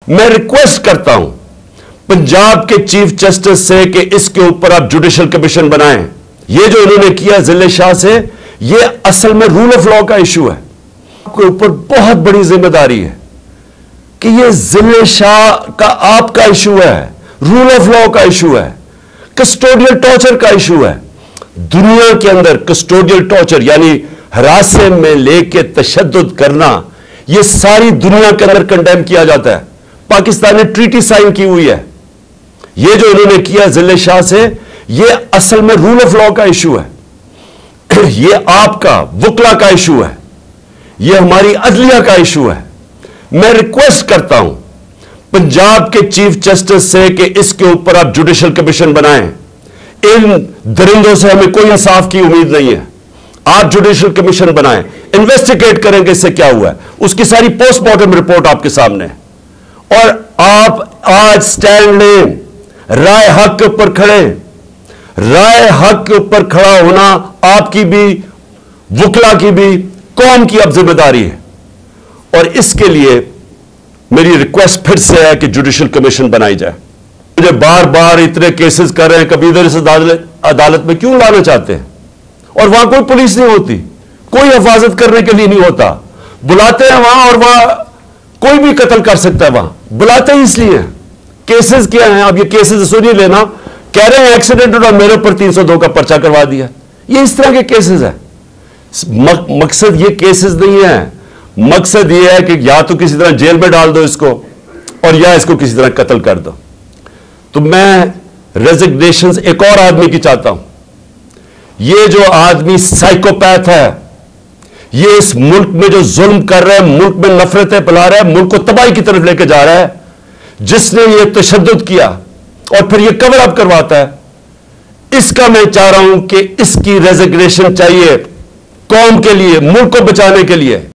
मैं रिक्वेस्ट करता हूं पंजाब के चीफ जस्टिस से कि इसके ऊपर आप जुडिशल कमीशन बनाएं। ये जो इन्होंने किया जिले शाह से, ये असल में रूल ऑफ लॉ का इशू है। आपके ऊपर बहुत बड़ी जिम्मेदारी है कि ये जिले शाह का आपका इशू है, रूल ऑफ लॉ का इशू है, कस्टोडियल टॉर्चर का इशू है। दुनिया के अंदर कस्टोडियल टॉर्चर यानी हरासे में लेके तशद्दुद करना, यह सारी दुनिया के अंदर कंडेम किया जाता है। पाकिस्तान ने ट्रीटी साइन की हुई है। यह जो इन्होंने किया जिले शाह से, यह असल में रूल ऑफ लॉ का इशू है। यह आपका वकला का इशू है, यह हमारी अदलिया का इशू है। मैं रिक्वेस्ट करता हूं पंजाब के चीफ जस्टिस से कि इसके ऊपर आप जुडिशल कमीशन बनाएं। इन दरिंदों से हमें कोई इंसाफ की उम्मीद नहीं है। आप जुडिशल कमीशन बनाएं, इन्वेस्टिगेट करेंगे इससे क्या हुआ है, उसकी सारी पोस्टमार्टम रिपोर्ट आपके सामने है। और आप आज स्टैंड लें, राय हक के ऊपर खड़े। राय हक के ऊपर खड़ा होना आपकी भी, वकला की भी, कौम की अब जिम्मेदारी है। और इसके लिए मेरी रिक्वेस्ट फिर से है कि जुडिशल कमीशन बनाई जाए। मुझे बार बार इतने केसेस कर रहे हैं, कभी इधर इस अदालत में क्यों लाना चाहते हैं? और वहां कोई पुलिस नहीं होती, कोई हिफाजत करने के लिए नहीं होता। बुलाते हैं वहां और वहां कोई भी कत्ल कर सकता है। वहां बुलाते ही इसलिए। केसेस क्या हैं? अब ये केसेस सुनिए लेना, कह रहे हैं एक्सीडेंट और मेरे ऊपर 302 का पर्चा करवा दिया। ये इस तरह के केसेस है। मकसद ये केसेस नहीं है, मकसद ये है कि या तो किसी तरह जेल में डाल दो इसको, और या इसको किसी तरह कत्ल कर दो। तो मैं रेजिग्नेशन एक और आदमी की चाहता हूं। ये जो आदमी साइकोपैथ है, ये इस मुल्क में जो जुल्म कर रहा है, मुल्क में नफरतें फैला रहा है, मुल्क को तबाही की तरफ लेकर जा रहा है, जिसने ये तशद्दुद किया और फिर ये कवर अप करवाता है, इसका मैं चाह रहा हूं कि इसकी रेजिग्नेशन चाहिए, कौम के लिए, मुल्क को बचाने के लिए।